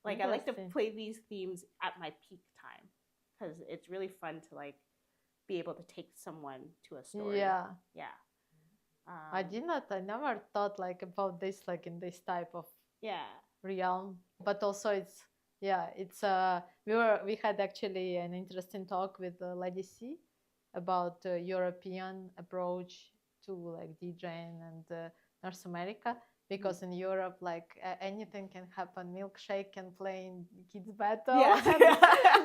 Like I like to play these themes at my peak time because it's really fun to like be able to take someone to a story. Yeah. Yeah. I never thought like about this like in this type of realm, but also it's we had actually an interesting talk with Lady C about European approach to like DJing and North America, because in Europe like anything can happen. Milkshake can play in kids battle.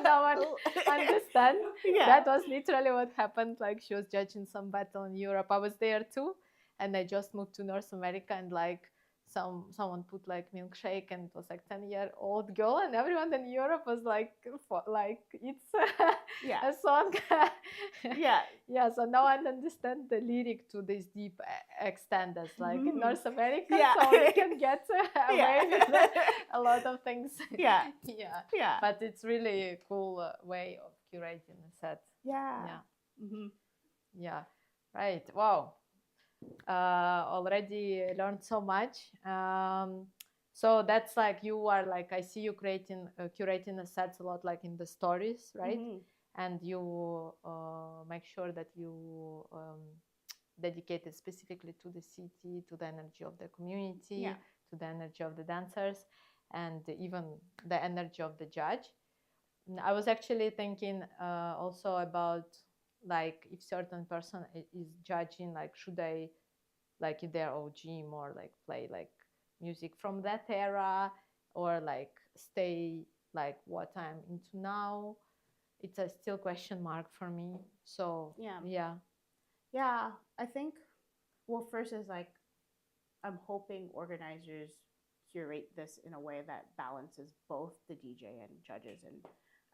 No one understands. That was literally what happened. Like she was judging some battle in Europe. I was there too, and I just moved to North America, and like someone put like Milkshake, and it was like 10-year-old girl, and everyone in Europe was like it's a song. So no one understands the lyric to this deep extent as like in North America. So we can get away with a lot of things. But it's really a cool way of curating a set. Right. Wow. Already learned so much. So that's like you are like, I see you curating the sets a lot like in the stories, right? And you make sure that you dedicate it specifically to the city, to the energy of the community, to the energy of the dancers, and even the energy of the judge. I was actually thinking also about like if certain person is judging, like should they, like if they're OG, more like play like music from that era, or like stay like what I'm into now. It's a still question mark for me. So I think, well, first is like I'm hoping organizers curate this in a way that balances both the DJ and judges. And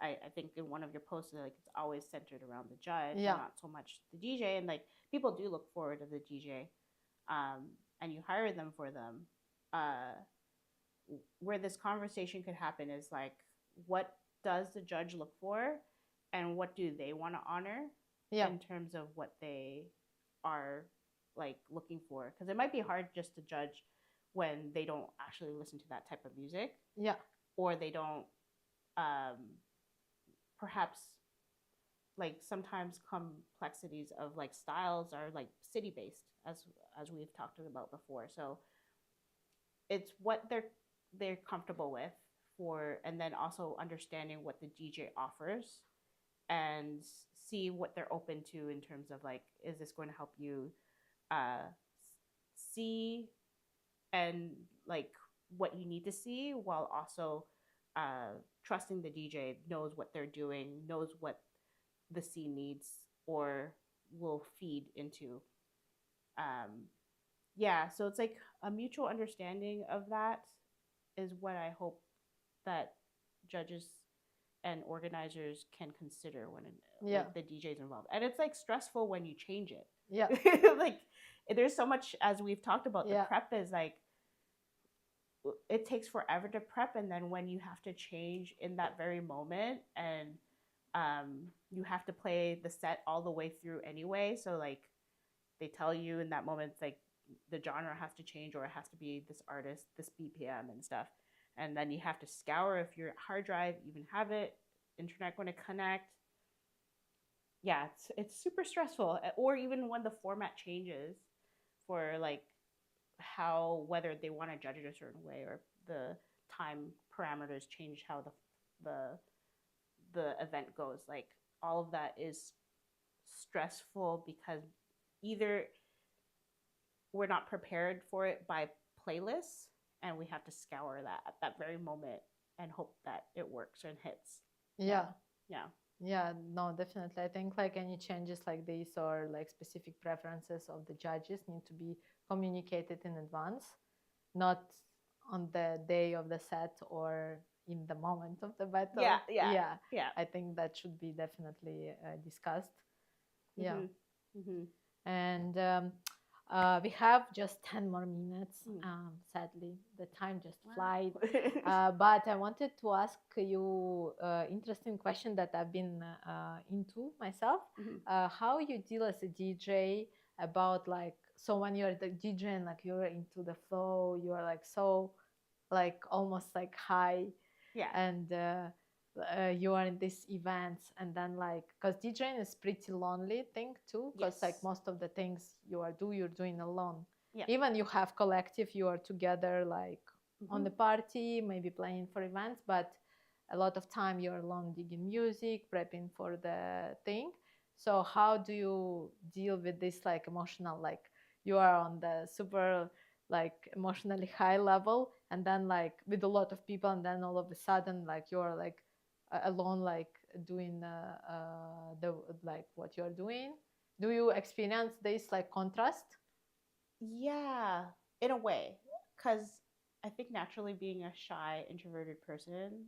I think in one of your posts, like it's always centered around the judge, and not so much the DJ. And like people do look forward to the DJ, and you hire them for them. Where this conversation could happen is like, what does the judge look for, and what do they want to honor in terms of what they are like looking for? Because it might be hard just to judge when they don't actually listen to that type of music, or they don't. Perhaps like sometimes complexities of like styles are like city based, as we've talked about before. So it's what they're comfortable with for, and then also understanding what the DJ offers and see what they're open to in terms of like, is this going to help you see and like what you need to see, while also trusting the DJ knows what they're doing, knows what the scene needs or will feed into. Yeah, so it's like a mutual understanding of that is what I hope that judges and organizers can consider when like, the DJ's involved. And it's like stressful when you change it. Yeah. Like there's so much, as we've talked about, the prep is like, it takes forever to prep, and then when you have to change in that very moment, and you have to play the set all the way through anyway, so like they tell you in that moment like the genre has to change, or it has to be this artist, this BPM and stuff, and then you have to scour if your hard drive even have it, internet going to connect. Yeah, it's super stressful. Or even when the format changes for like how, whether they want to judge it a certain way, or the time parameters change how the event goes, like all of that is stressful because either we're not prepared for it by playlists, and we have to scour that at that very moment and hope that it works and hits. Yeah, no, definitely. I think like any changes like this, or like specific preferences of the judges, need to be communicated in advance, not on the day of the set or in the moment of the battle. Yeah. I think that should be definitely discussed. Mm-hmm. And we have just 10 more minutes. Sadly, the time just flies. But I wanted to ask you interesting question that I've been into myself. How you deal as a DJ about like, so when you're the DJ and like you're into the flow, you're like so like almost like high, and you are in these events, and then like, because DJing is pretty lonely thing too, because like most of the things you're doing alone. Even you have collective, you are together like on the party, maybe playing for events, but a lot of time you're alone digging music, prepping for the thing. So how do you deal with this like emotional, like you are on the super like emotionally high level, and then like with a lot of people, and then all of a sudden like you're like alone, like doing the like what you're doing? Do you experience this like contrast? Yeah, in a way, because I think naturally being a shy, introverted person,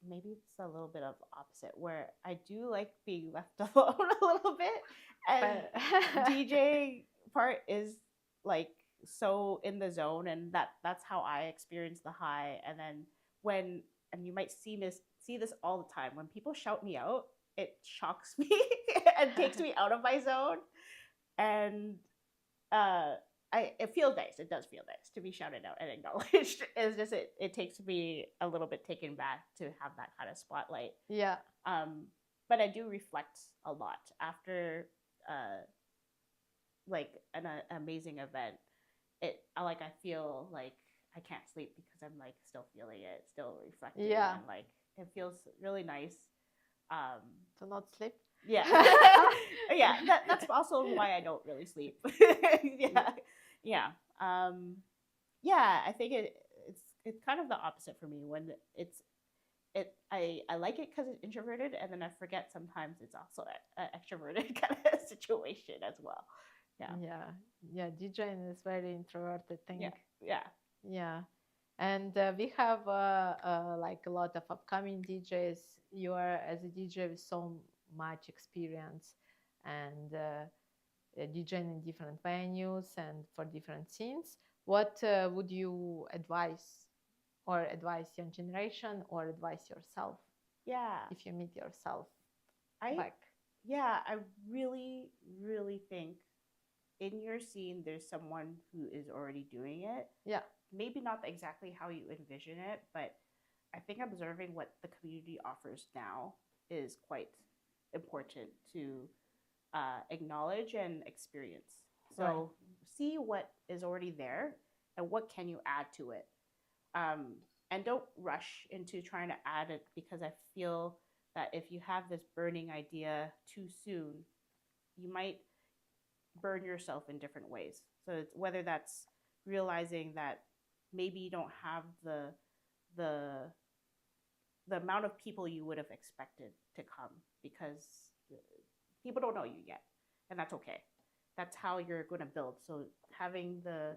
maybe it's a little bit of opposite, where I do like being left alone a little bit, and DJ part is like so in the zone, and that's how I experience the high. And then when, and you might see this all the time, when people shout me out, it shocks me and takes me out of my zone. And it feels nice. It does feel nice to be shouted out and acknowledged. It's just it takes me a little bit taken back to have that kind of spotlight. But I do reflect a lot after like an amazing event. I feel like I can't sleep because I'm like still feeling it, still reflecting, and like it feels really nice to not sleep. Yeah. That's also why I don't really sleep. I think it's kind of the opposite for me, when I like it because it's introverted, and then I forget sometimes it's also an extroverted kind of situation as well. DJing is very introverted thing. And we have like a lot of upcoming DJs. You are as a DJ with so much experience, and DJing in different venues and for different scenes. What would you advise young generation, or advise yourself? If you meet yourself back. I really, really think in your scene there's someone who is already doing it. Maybe not exactly how you envision it, but I think observing what the community offers now is quite important to acknowledge and experience. So see what is already there and what can you add to it. And don't rush into trying to add it, because I feel that if you have this burning idea too soon, you might burn yourself in different ways. So it's, whether that's realizing that maybe you don't have the the amount of people you would have expected to come, because people don't know you yet, and that's okay. That's how you're going to build. So having the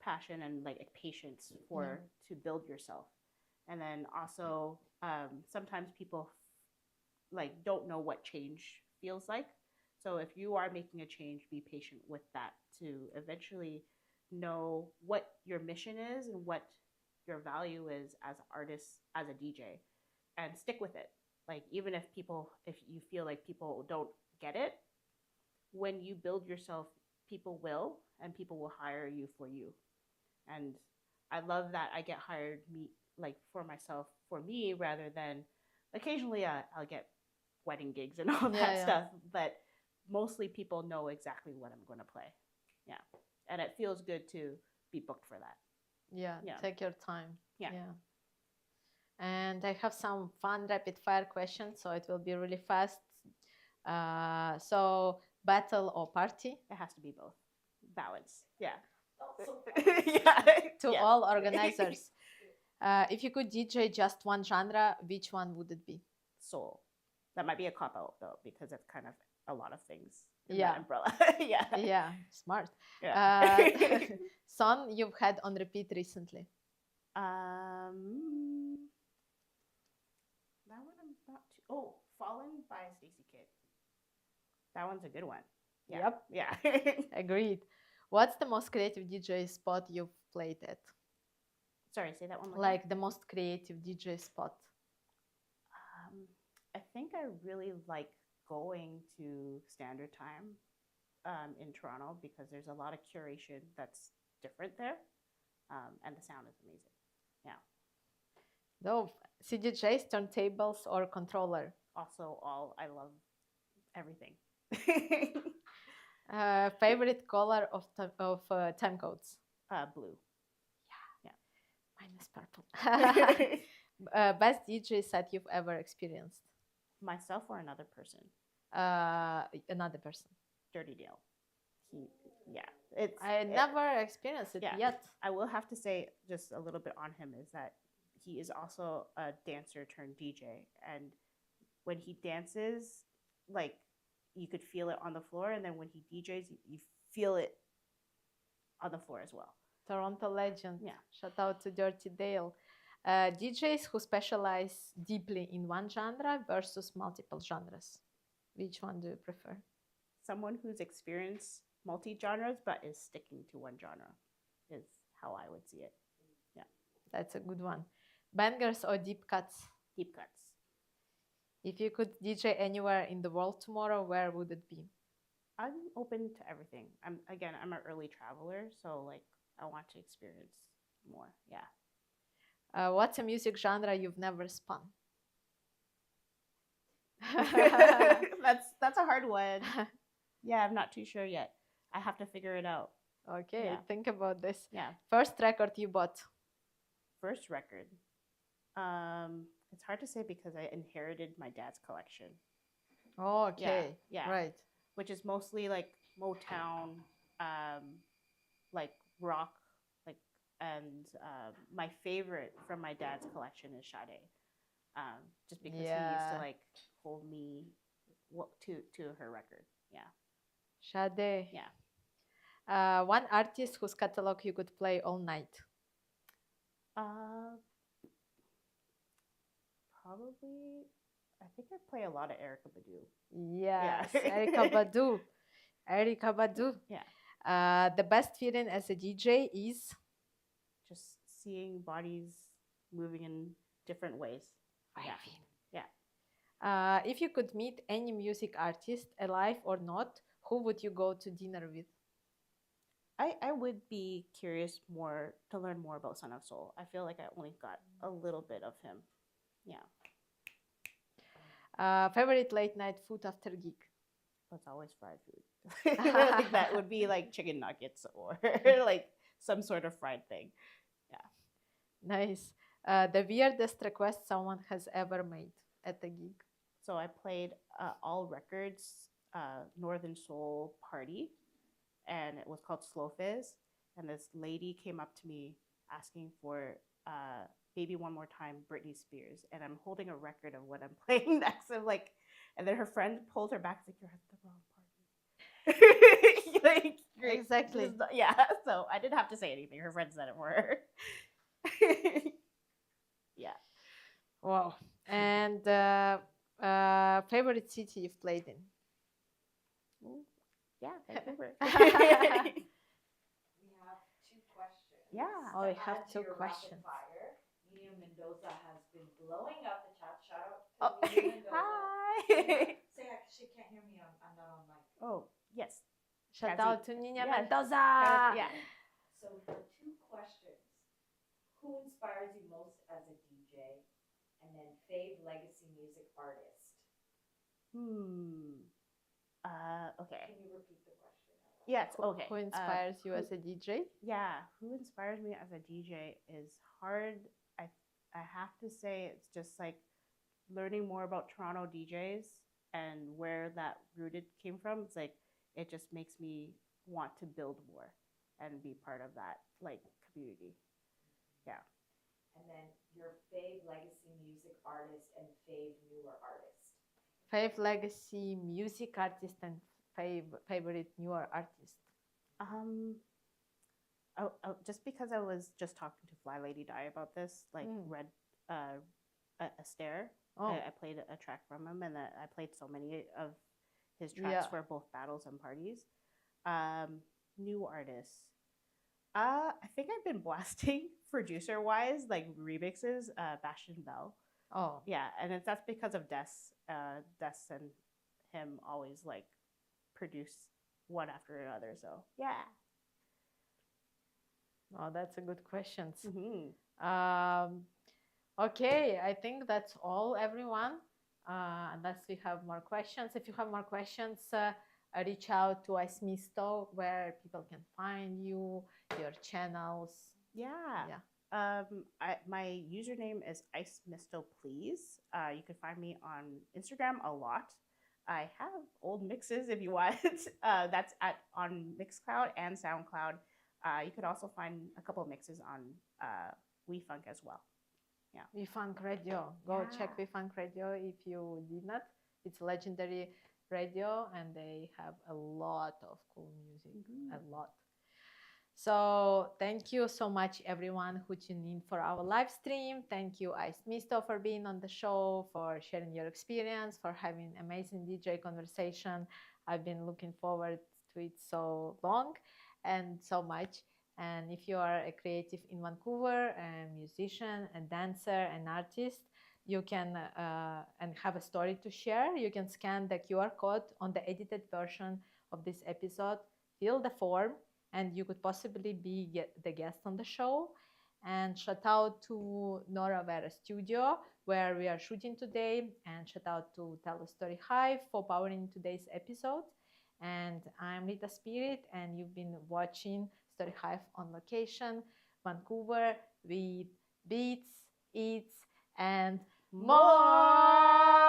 passion and like patience for to build yourself, and then also sometimes people like don't know what change feels like. So if you are making a change, be patient with that to eventually know what your mission is and what your value is as an artist, as a DJ, and stick with it. Like even if you feel like people don't get it, when you build yourself, people will, and people will hire you for you. And I love that I get hired for myself, for me, rather than occasionally I'll get wedding gigs and all that stuff, but mostly people know exactly what I'm going to play. Yeah. And it feels good to be booked for that. Yeah. Take your time. Yeah. And I have some fun rapid fire questions, so it will be really fast. So battle or party? It has to be both. Balance. Yeah. To all organizers. If you could DJ just one genre, which one would it be? Soul. That might be a cop out though, because it's kind of a lot of things in that umbrella. Smart. Song you've had on repeat recently? That one I'm not too. Oh, Fallen by Stacey Kidd. That one's a good one. Yep. Yeah. Agreed. What's the most creative DJ spot you've played at? Sorry, say that one more time. Like the most creative DJ spot. I think I really like going to Standard Time in Toronto, because there's a lot of curation that's different there, and the sound is amazing. Yeah. No, CDJs, turntables, or controller? Also, I love everything. Favorite color of time codes? Blue. Yeah. Mine is purple. Best DJ set you've ever experienced? Myself or another person? Another person. Dirty Dale. I never experienced it yet. I will have to say just a little bit on him is that he is also a dancer turned DJ, and when he dances, like you could feel it on the floor, and then when he DJs, you feel it on the floor as well. Toronto legend. Yeah. Shout out to Dirty Dale. DJs who specialize deeply in one genre versus multiple genres. Which one do you prefer? Someone who's experienced multi-genres but is sticking to one genre is how I would see it. Yeah. That's a good one. Bangers or deep cuts? Deep cuts. If you could DJ anywhere in the world tomorrow, where would it be? I'm open to everything. I'm an early traveler, so like I want to experience more. Yeah. What's a music genre you've never spun? That's a hard one. Yeah, I'm not too sure yet. I have to figure it out. Okay, think about this. Yeah. First record you bought? First record. It's hard to say because I inherited my dad's collection. Oh, okay. Yeah. Right. Which is mostly like Motown, like rock, like, and my favorite from my dad's collection is Sade. Just because he used to like hold me to her record. Yeah. Sade. Yeah. One artist whose catalog you could play all night? Probably, I think I play a lot of Erykah Badu. Yes, Erykah Badu. Erykah Badu. Yeah. The best feeling as a DJ is? Just seeing bodies moving in different ways. Yeah. If you could meet any music artist, alive or not, who would you go to dinner with? I would be curious to learn more about Son of Soul. I feel like I only got a little bit of him. Yeah. Favorite late night food after gig? It's always fried food. I think that would be like chicken nuggets or like some sort of fried thing. Yeah. Nice. The weirdest request someone has ever made at the gig? So I played All Records Northern Soul party, and it was called Slow Fizz. And this lady came up to me asking for Baby One More Time, Britney Spears, and I'm holding a record of what I'm playing next. I'm like, and then her friend pulled her back, like, you're at the wrong party. Like, Exactly. yeah. So I didn't have to say anything. Her friend said it for her. Yeah. Wow. And favorite city you've played in? Yeah, Vancouver. We have 2 questions. Yeah. Oh, we To have add to 2 your questions. rapid fire, Miriam Mendoza has been blowing up the chat. Shout out to Oh, Miriam Mendoza. hi. Say she can't hear me. I'm not on mic. Oh, yes. Shout Cassie. out to Nina Yeah. Mendoza. Yeah. So for 2 questions, who inspires you most as a DJ? And then fave legacy music artist. Okay. Can you repeat the question? Yes. Okay. Who inspires you as a DJ? Yeah. Who inspires me as a DJ is hard. I have to say it's just like learning more about Toronto DJs and where that rooted came from. It's like it just makes me want to build more and be part of that like community. Yeah. And then your fave legacy music artist and fave newer artist. Fave legacy music artist and favorite newer artist. Just because I was just talking to Fly Lady Di about this, like read Astaire. Oh. I played a track from him, and I played so many of his tracks for both battles and parties. New artists. I think I've been blasting producer wise, like remixes, Bastion Bell. Oh. Yeah, and that's because of Des. Des and him always like produce one after another. So yeah. Oh, that's a good question. Mm-hmm. Okay, I think that's all, everyone. Unless we have more questions. If you have more questions, reach out to us, Misto, where people can find you, your channels. Yeah. My username is IceMisto, please. You can find me on Instagram a lot. I have old mixes if you want. That's on Mixcloud and SoundCloud. You could also find a couple of mixes on WeFunk as well. Yeah. WeFunk Radio. Go check WeFunk Radio if you did not. It's a legendary radio and they have a lot of cool music. A lot. So thank you so much, everyone who tuned in for our live stream. Thank you, Ice Misto, for being on the show, for sharing your experience, for having amazing DJ conversation. I've been looking forward to it so long and so much. And if you are a creative in Vancouver, a musician, a dancer, an artist, you can and have a story to share, you can scan the QR code on the edited version of this episode, fill the form, and you could possibly be the guest on the show. And shout out to MOARRRR Studio, where we are shooting today, and shout out to TELUS STORYHIVE for powering today's episode. And I'm Rita Spirit, and you've been watching StoryHive on Location, Vancouver, with beats, eats, and more.